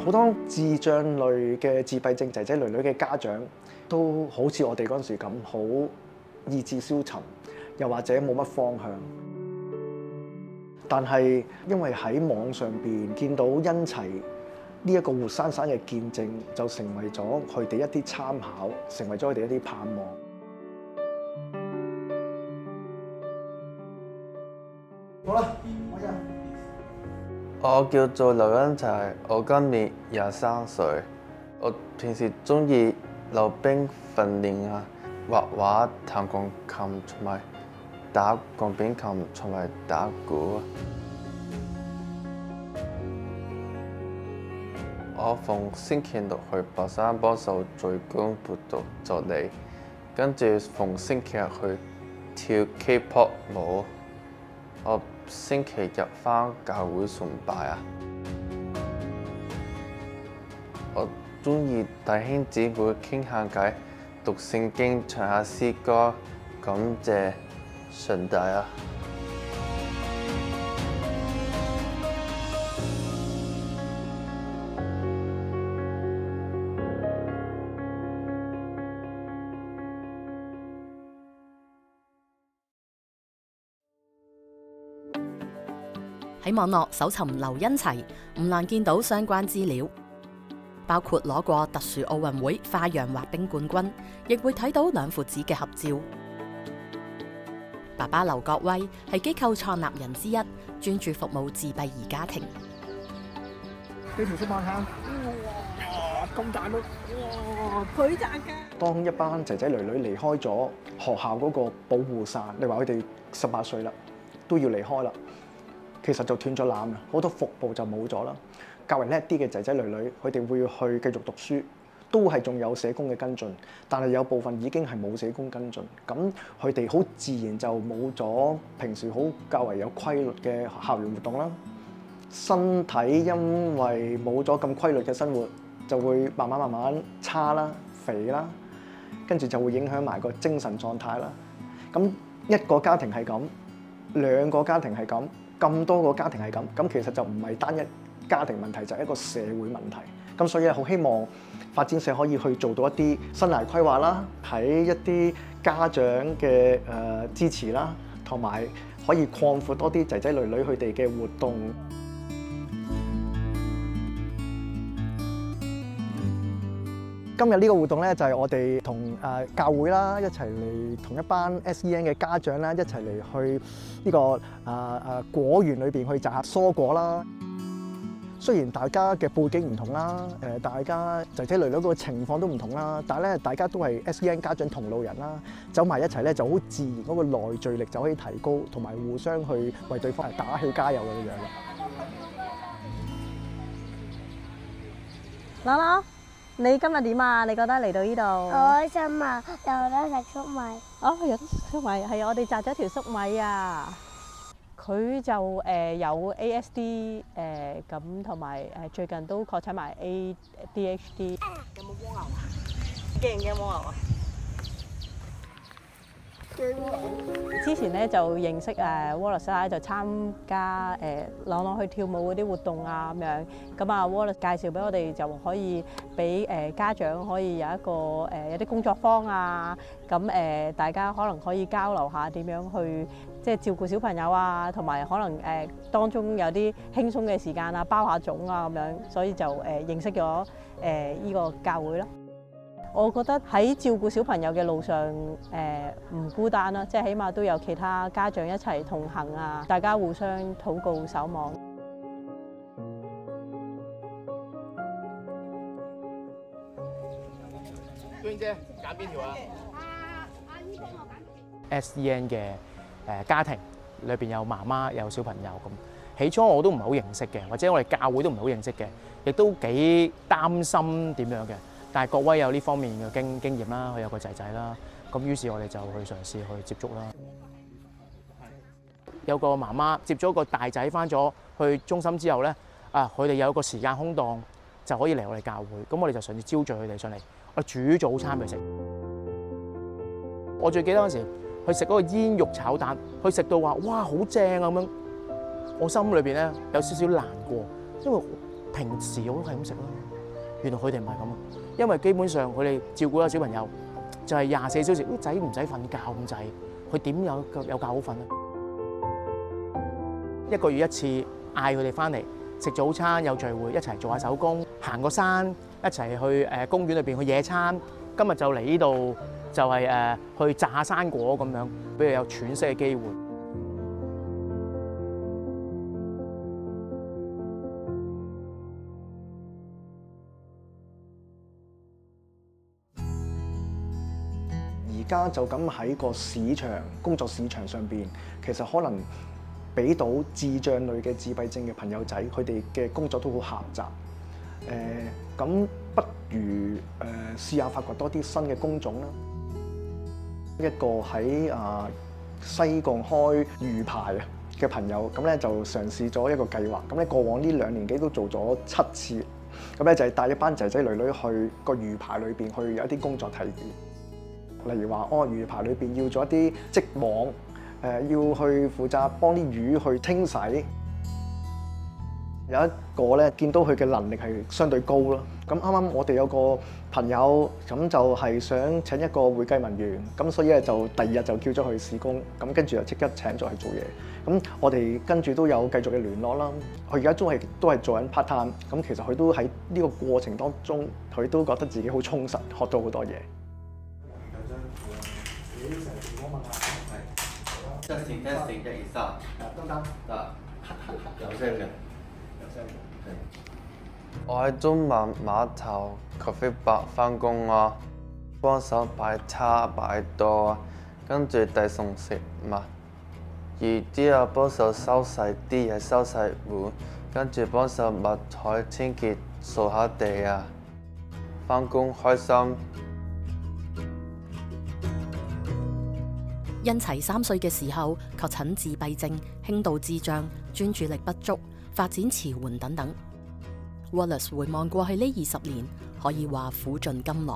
好多智障類嘅自閉症仔仔女女嘅家長都好似我哋嗰陣時咁，好意志消沉，又或者冇乜方向。但係因為喺網上邊見到恩齊呢一個活生生嘅見證，就成為咗佢哋一啲參考，成為咗佢哋一啲盼望。好啦，我叫做劉恩齊，我今年23歲。我平時中意溜冰訓練啊、畫畫、彈鋼琴同埋打鋼邊琴同埋打鼓。我逢星期六去白山幫手做工活動助理，跟住逢星期日去跳 K-pop 舞。我星期日返教會崇拜啊！我中意弟兄姊妹傾下偈、讀聖經、唱下詩歌，感謝上帝啊！喺網絡搜尋劉恩齊，唔難見到相關資料，包括攞過特殊奧運會花樣滑冰冠軍，亦會睇到兩父子嘅合照。爸爸劉國威係機構創立人之一，專注服務自閉兒家庭。呢條小馬坑，哇咁大咯，哇佢賺㗎！當一班仔仔女女離開咗學校嗰個保護傘，你話佢哋18歲啦，都要離開啦。其實就斷咗纜啦，好多服務就冇咗啦。較為叻啲嘅仔仔女女，佢哋會去繼續讀書，都係仲有社工嘅跟進，但係有部分已經係冇社工跟進，咁佢哋好自然就冇咗平時好較為有規律嘅校園活動啦。身體因為冇咗咁規律嘅生活，就會慢慢差啦、肥啦，跟住就會影響埋個精神狀態啦。咁一個家庭係咁，兩個家庭係咁。咁多個家庭係咁，咁其實就唔係單一家庭問題，就係一個社會問題。咁所以好希望發展社可以去做到一啲生涯規劃啦，喺一啲家長嘅支持啦，同埋可以擴闊多啲仔仔女女佢哋嘅活動。今日呢個活動咧，就係我哋同教會啦一齊嚟，同一班 SEN 嘅家長啦一齊嚟去呢個果園裏邊去摘下蔬果啦。雖然大家嘅背景唔同啦，大家仔仔女女個情況都唔同啦，但係咧大家都係 SEN 家長同路人啦，走埋一齊咧就好自然嗰個內聚力就可以提高，同埋互相去為對方打氣加油嘅樣啦。姥姥。你今日點啊？你覺得嚟到呢度？好開心啊！有得食粟米。哦，有粟米，係我哋摘咗條粟米啊！佢就有 ASD 咁，同埋最近都確診埋 ADHD。有冇蝸牛啊？驚唔驚蝸牛啊？之前咧就認識Wallace 啦，就參加朗朗去跳舞嗰啲活動啊咁樣。咁啊 Wallace 介紹俾我哋就可以俾家長可以有一個有啲工作坊啊。咁大家可能可以交流下點樣去即係照顧小朋友啊，同埋可能當中有啲輕鬆嘅時間啊，包下粽啊咁樣。所以就認識咗呢個教會咯。我覺得喺照顧小朋友嘅路上，唔孤單啦，即係起碼都有其他家長一齊同行啊，大家互相禱告守望。娟姐揀邊條啊？SEN 嘅家庭裏邊有媽媽有小朋友咁，起初我都唔係好認識嘅，或者我哋教會都唔係好認識嘅，亦都幾擔心點樣嘅。但係國威有呢方面嘅經驗啦，佢有個仔仔啦，咁於是我哋就去嘗試去接觸啦。有個媽媽接咗個大仔翻咗去中心之後咧，佢哋有個時間空檔就可以嚟我哋教會，咁我哋就嘗試招聚佢哋上嚟，我煮早餐俾佢食。我最記得嗰時去食嗰個煙肉炒蛋，佢食到話哇好正啊咁樣，我心裏邊咧有少少難過，因為平時我都係咁食啦。原來佢哋唔係咁啊，因為基本上佢哋照顧個小朋友就係24小時，啲仔唔使瞓覺咁滯，佢點有覺好瞓啊？1個月1次嗌佢哋翻嚟食早餐，有聚會，一齊做下手工，行個山，一齊去公園裏邊去野餐。今日就嚟呢度就係去摘下生果咁樣，俾佢有喘息嘅機會。而家就咁喺個市場工作市場上邊，其實可能俾到智障類嘅自閉症嘅朋友仔，佢哋嘅工作都好狹窄。咁不如試下發掘多啲新嘅工種啦。一個喺西貢開魚排嘅朋友，咁咧就嘗試咗一個計劃。咁咧過往呢2年幾都做咗7次。咁咧就係帶一班仔仔女女去個魚排裏邊去有一啲工作體驗。例如話，魚排裏邊要做一啲織網，要去負責幫啲魚去清洗。有一個咧見到佢嘅能力係相對高咯。咁啱啱我哋有個朋友咁就係想請一個會計文員，咁所以咧就第2日就叫咗佢試工，咁跟住就即刻請咗去做嘢。咁我哋跟住都有繼續嘅聯絡啦。佢而家都係做緊 part time，咁其實佢都喺呢個過程當中，佢都覺得自己好充實，學到好多嘢。testing 1、2、3，得，有聲嘅。我喺中環碼頭 coffee bar 翻工啊，幫手擺叉擺檔，跟住遞餸食物，而之後幫手收洗啲嘢、收洗碗，跟住幫手抹台、清潔、掃下地啊，翻工開心。恩齊3歲嘅時候確診自閉症、輕度智障、專注力不足、發展遲緩等等。Wallace 回望過去呢20年，可以話苦盡甘來。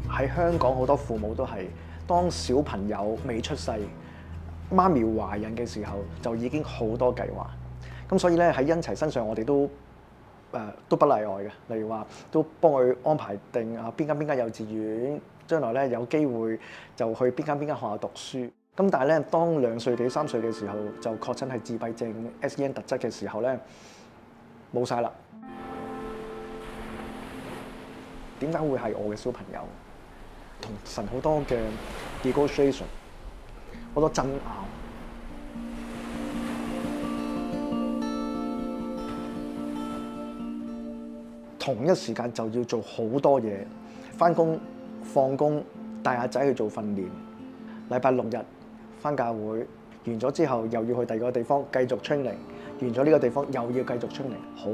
喺香港好多父母都係當小朋友未出世，媽咪懷孕嘅時候就已經好多計劃。咁所以咧喺恩齊身上，我哋都不例外嘅。例如話都幫佢安排定邊間幼稚園，將來咧有機會就去邊間學校讀書。咁但係咧，當2歲幾3歲嘅時候就確診係自閉症 SEN 特質嘅時候咧，冇晒啦。點解會係我嘅小朋友？同神好多嘅 negotiation， 好多爭拗。同一時間就要做好多嘢，返工、放工，帶阿仔去做訓練。禮拜6日返教會，完咗之後又要去第2個地方繼續 training， 完咗呢個地方又要繼續 training， 好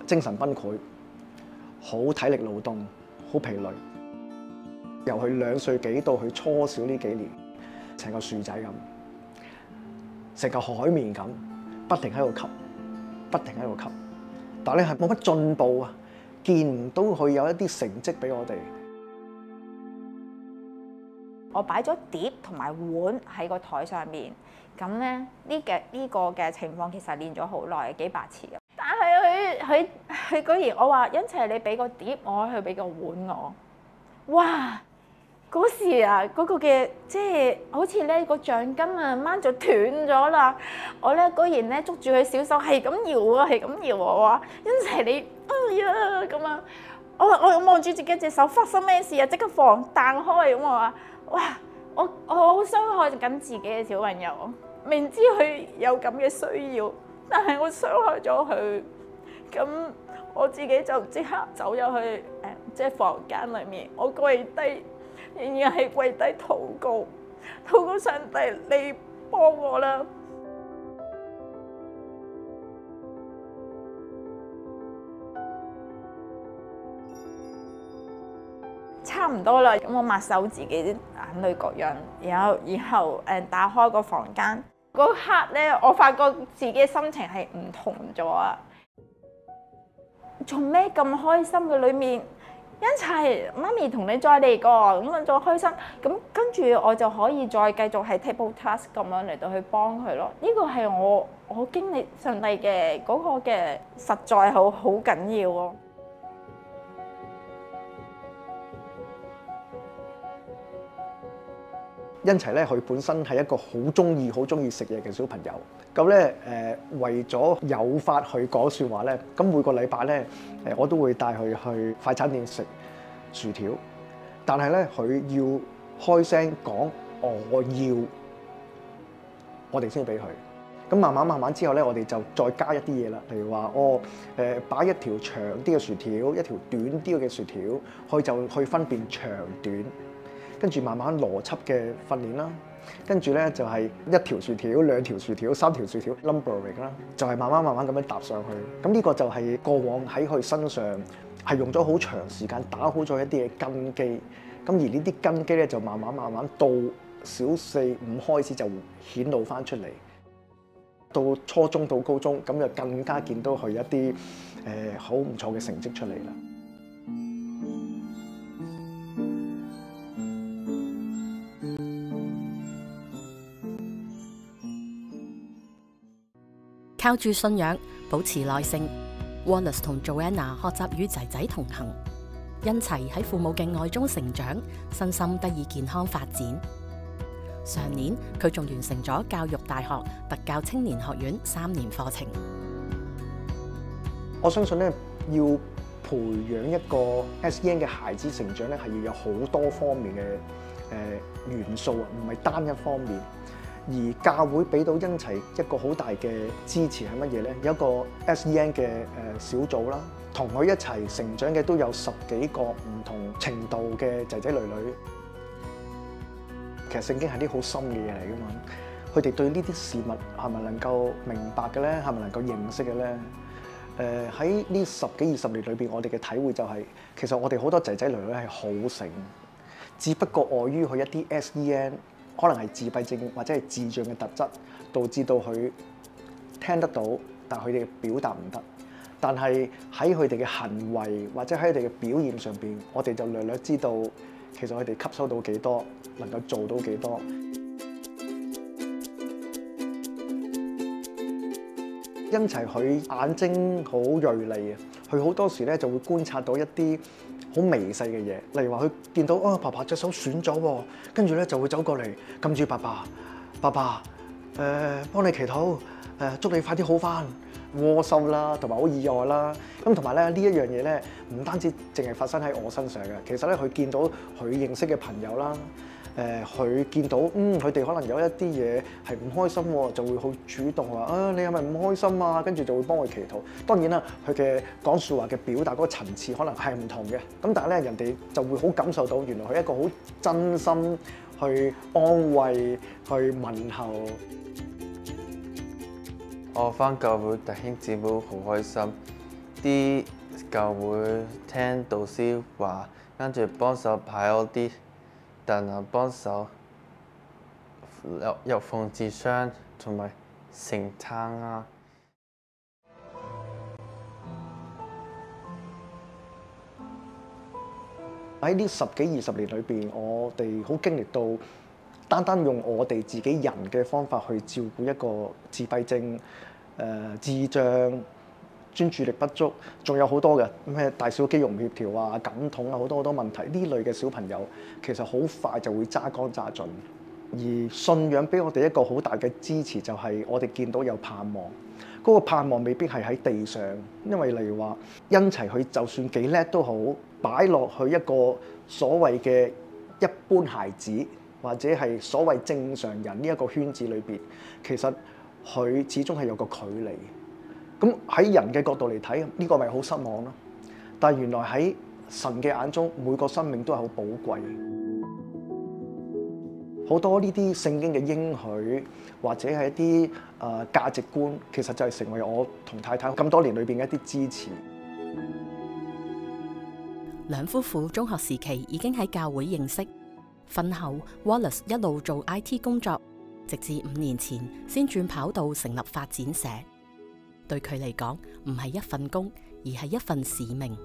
精神崩潰，好體力勞動，好疲累。由佢2歲幾到佢初小呢幾年，成個樹仔咁，成個海綿咁，不停喺度吸，不停喺度吸。但係你係冇乜進步啊，見唔到佢有一啲成績俾我哋。我擺咗碟同埋碗喺個台上面，咁咧呢個嘅情況其實練咗好耐，幾百次。但係佢居然我話恩齊，你俾個碟我，佢俾個碗我，哇！嗰時啊，嗰個嘅即係好似咧個橡筋啊掹就斷咗啦。我咧居然咧捉住佢小手係咁搖啊，係咁搖我話恩齊你哎呀咁啊！我望住自己隻手發生咩事啊？即刻放彈開咁我話。哇！我好傷害緊自己嘅小朋友，明知佢有咁嘅需要，但係我傷害咗佢，咁我自己就即刻走入去即係房間裏面，我跪低，仍然係跪低禱告上帝，你幫我啦！差唔多啦，咁我抹手自己啲眼淚各樣，然後打開個房間嗰刻咧，我發覺自己心情係唔同咗啊！做咩咁開心嘅裏面一齊媽咪同你再嚟過，咁樣再開心，咁跟住我就可以再繼續係 table task 咁樣嚟到去幫佢咯。呢個係我經歷上帝嘅嗰個嘅實在好緊要咯。恩齊咧，佢本身係一個好中意食嘢嘅小朋友。咁咧為咗誘發佢講説話咧，咁每個禮拜咧我都會帶佢去快餐店食薯條。但係咧佢要開聲講我要，我哋先俾佢。咁慢慢之後咧，我哋就再加一啲嘢啦，例如話擺一條長啲嘅薯條，一條短啲嘅薯條，佢就去分辨長短。跟住慢慢邏輯嘅訓練啦，跟住咧就係一條薯條、兩條薯條、三條薯條 numbering 啦，就係慢慢咁樣搭上去。咁呢個就係過往喺佢身上係用咗好長時間打好咗一啲嘅根基。咁而呢啲根基咧就慢慢到小4、5開始就顯露翻出嚟。到初中到高中咁就更加見到佢一啲好唔錯嘅成績出嚟啦。靠住信仰，保持耐性 ，Wallace 同 Joanna 學習與仔仔同行，恩齊喺父母嘅愛中成長，身心得以健康發展。上年佢仲完成咗教育大學特教青年學院3年課程。我相信咧，要培養一個 SEN 嘅孩子成長咧，係要有好多方面嘅元素啊，唔係單一方面。而教會俾到恩齊一個好大嘅支持係乜嘢咧？有一個 SEN 嘅小組啦，同佢一齊成長嘅都有10幾個唔同程度嘅仔仔女女。其實聖經係啲好深嘅嘢嚟㗎嘛，佢哋對呢啲事物係咪能夠明白嘅咧？係咪能夠認識嘅咧？喺呢10幾20年裏邊，我哋嘅體會就係，其實我哋好多仔仔女女係好醒，只不過礙於佢一啲 SEN。可能係自閉症或者係智障嘅特質，導致到佢聽得到，但係佢哋嘅表達唔得。但係喺佢哋嘅行為或者喺佢哋嘅表現上邊，我哋就略略知道其實佢哋吸收到幾多，能夠做到幾多。恩齊佢眼睛好鋭利啊，佢好多時咧就會觀察到一啲好微細嘅嘢，例如話佢見到爸爸隻手損咗喎，跟住咧就會走過嚟撳住爸爸，幫你祈禱，祝你快啲好返，窩心啦，同埋好意外啦。咁同埋咧呢一樣嘢咧，唔單止淨係發生喺我身上嘅，其實咧佢見到佢認識嘅朋友啦。佢見到佢哋可能有一啲嘢係唔開心喎，就會好主動話你係咪唔開心啊？跟住就會幫佢祈禱。當然啦，佢嘅講説話嘅表達嗰個層次可能係唔同嘅。咁但係咧，人哋就會好感受到原來佢一個好真心去安慰、去問候。我返教會弟兄姊妹好開心，啲教會聽導師話，跟住幫手排嗰啲。但係幫手入奉旨箱同埋聖餐啊！喺呢10幾20年裏邊，我哋好經歷到單單用我哋自己人嘅方法去照顧一個自閉症、智障、專注力不足，仲有好多嘅咩大小肌肉唔協調啊、感統啊，好多問題。呢類嘅小朋友其實好快就會揸乾揸盡。而信仰俾我哋一個好大嘅支持，就係我哋見到有盼望。嗰個盼望未必係喺地上，因為例如話恩齊佢就算幾叻都好，擺落去一個所謂嘅一般孩子或者係所謂正常人呢一個圈子裏邊，其實佢始終係有個距離。咁喺人嘅角度嚟睇，呢個咪好失望咯。但係原來喺神嘅眼中，每個生命都係好寶貴。好多呢啲聖經嘅應許，或者係一啲價值觀，其實就係成為我同太太咁多年裏邊嘅一啲支持。兩夫婦中學時期已經喺教會認識，婚後 Wallace 一路做 IT 工作，直至5年前先轉跑道成立發展社。對佢嚟講，唔係一份工，而係一份使命。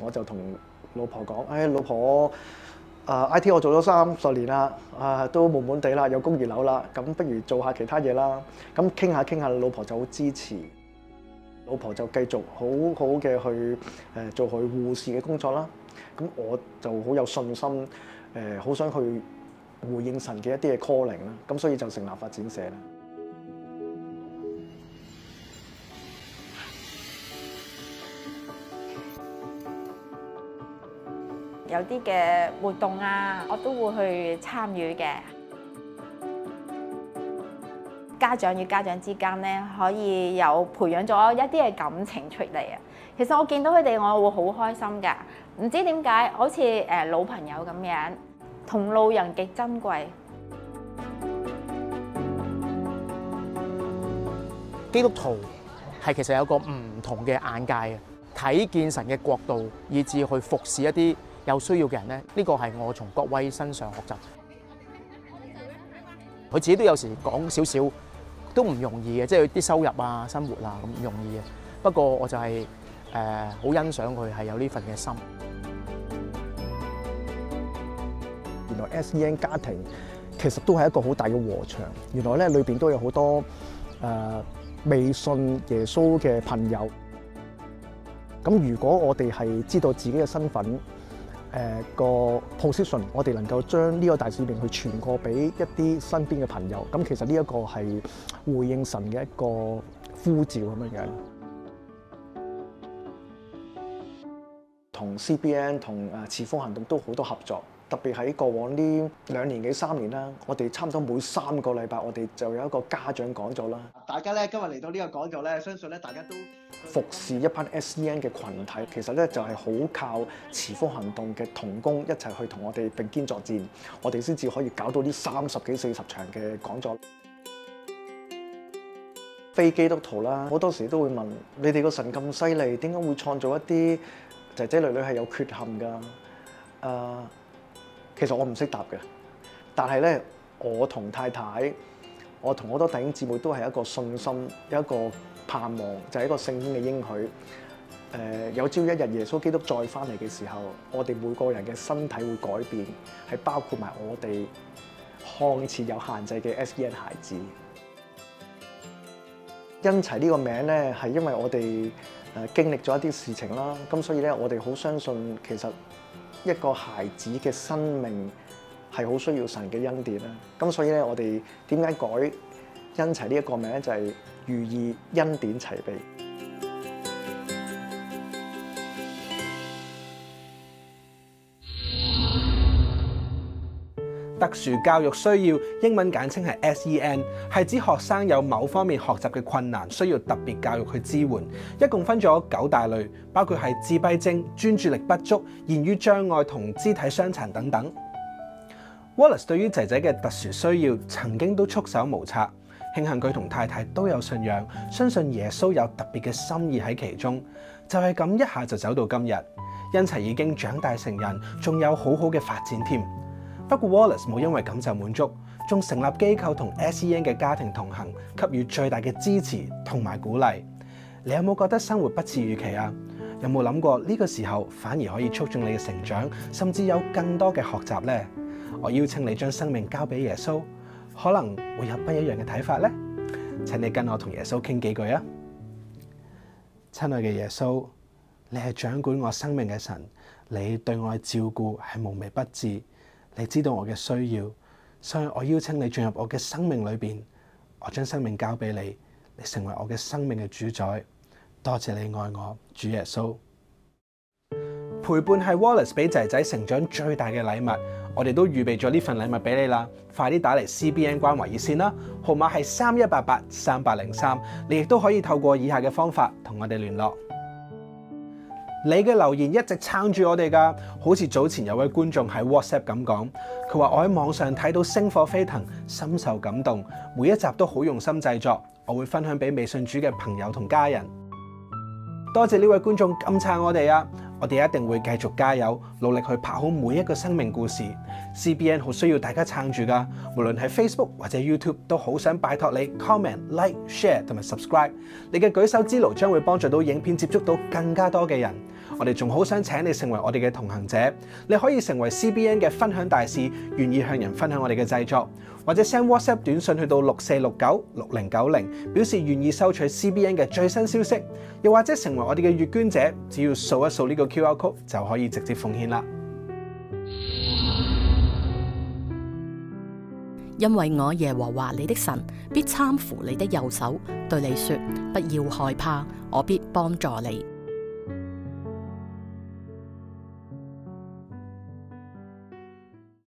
我就同老婆講：老婆IT 我做咗30年啦，都悶悶地啦，有供熱樓啦，咁不如做下其他嘢啦。咁傾下，老婆就好支持，老婆就繼續好好嘅去做佢護士嘅工作啦。咁我就好有信心，好想去回應神嘅一啲嘅 calling 啦。咁所以就成立發展社啦。有啲嘅活動啊，我都會去參與嘅。家長與家長之間咧，可以有培養咗一啲嘅感情出嚟啊！其實我見到佢哋，我會好開心㗎。唔知點解，好似老朋友咁樣，同路人極珍貴。基督徒係其實有個唔同嘅眼界嘅，睇見神嘅國度，以至去服侍一啲有需要嘅人咧，呢個係我從各位身上學習。佢自己都有時講少少，都唔容易嘅，即係啲收入啊、生活啊咁唔容易嘅。不過我就係好欣賞佢係有呢份嘅心。原來 SEN 家庭其實都係一個好大嘅禾場。原來咧裏邊都有好多未信耶穌嘅朋友。咁如果我哋係知道自己嘅身份，個 position， 我哋能夠將呢個大使命去傳過俾一啲身邊嘅朋友，咁其實呢一個係回應神嘅一個呼召咁樣樣。同 CBN 同慈風行動都好多合作，特別喺過往呢2年幾3年啦，我哋差唔多每3個禮拜我哋就有一個家長講座啦。大家咧今日嚟到呢個講座咧，相信咧大家都服侍一班 SEN 嘅群體，其實咧就係好靠慈福行動嘅同工一齊去同我哋並肩作戰，我哋先至可以搞到呢30幾40場嘅講座。非基督徒啦，好多時都會問：你哋個神咁犀利，點解會創造一啲仔仔女女係有缺陷㗎？其實我唔識答嘅，但係咧，我同太太，我同好多弟兄姊妹都係一個信心，有一個盼望，就係一個聖經嘅應許。有朝一日耶穌基督再翻嚟嘅時候，我哋每個人嘅身體會改變，係包括埋我哋看似有限制嘅 SEN 孩子。恩齊呢個名咧，係因為我哋經歷咗一啲事情啦，咁所以咧，我哋好相信其實一個孩子嘅生命係好需要神嘅恩典啦。咁所以咧，我哋點解改恩齊呢一個名咧？就係寓意恩典齊備。特殊教育需要英文簡稱係 SEN， 係指學生有某方面學習嘅困難，需要特別教育去支援。一共分咗9大類，包括係自閉症、專注力不足、言語障礙同肢體傷殘等等。Wallace 對於仔仔嘅特殊需要曾經都束手無策，慶幸佢同太太都有信仰，相信耶穌有特別嘅心意喺其中，就係咁一下就走到今日。恩齊已經長大成人，仲有好好嘅發展添。不過 Wallace 冇因為咁就滿足，仲成立機構同 SEN 嘅家庭同行，給予最大嘅支持同埋鼓勵。你有冇覺得生活不似預期啊？有冇諗過呢個時候反而可以促進你嘅成長，甚至有更多嘅學習呢？我邀請你將生命交俾耶穌，可能會有不一樣嘅睇法呢？請你跟我同耶穌傾幾句啊！親愛嘅耶穌，你係掌管我生命嘅神，你對我嘅照顧係無微不至。你知道我嘅需要，所以我邀請你進入我嘅生命裏邊，我將生命交俾你，你成為我嘅生命嘅主宰。多謝你愛我，主耶穌。陪伴係 Wallace 俾仔仔成長最大嘅禮物，我哋都預備咗呢份禮物俾你啦，快啲打嚟 CBN 關懷熱線啦，號碼係31883803，你亦都可以透過以下嘅方法同我哋聯絡。你嘅留言一直撐住我哋㗎，好似早前有位觀眾喺 WhatsApp 咁講，佢話我喺網上睇到星火飛騰，深受感動，每一集都好用心製作，我會分享俾未信主嘅朋友同家人。多謝呢位觀眾咁撐我哋啊！我哋一定會繼續加油，努力去拍好每一個生命故事。CBN 好需要大家撐住㗎，無論係 Facebook 或者 YouTube 都好想拜託你 comment、like、share 同埋 subscribe。你嘅舉手之勞將會幫助到影片接觸到更加多嘅人。我哋仲好想請你成為我哋嘅同行者，你可以成為 CBN 嘅分享大使，願意向人分享我哋嘅製作，或者 send WhatsApp 短信去到64696090，表示願意收取 CBN 嘅最新消息，又或者成為我哋嘅月捐者，只要掃一掃呢個 QR code 就可以直接奉獻啦。因為我耶和華你的神必攙扶你的右手，對你說：不要害怕，我必幫助你。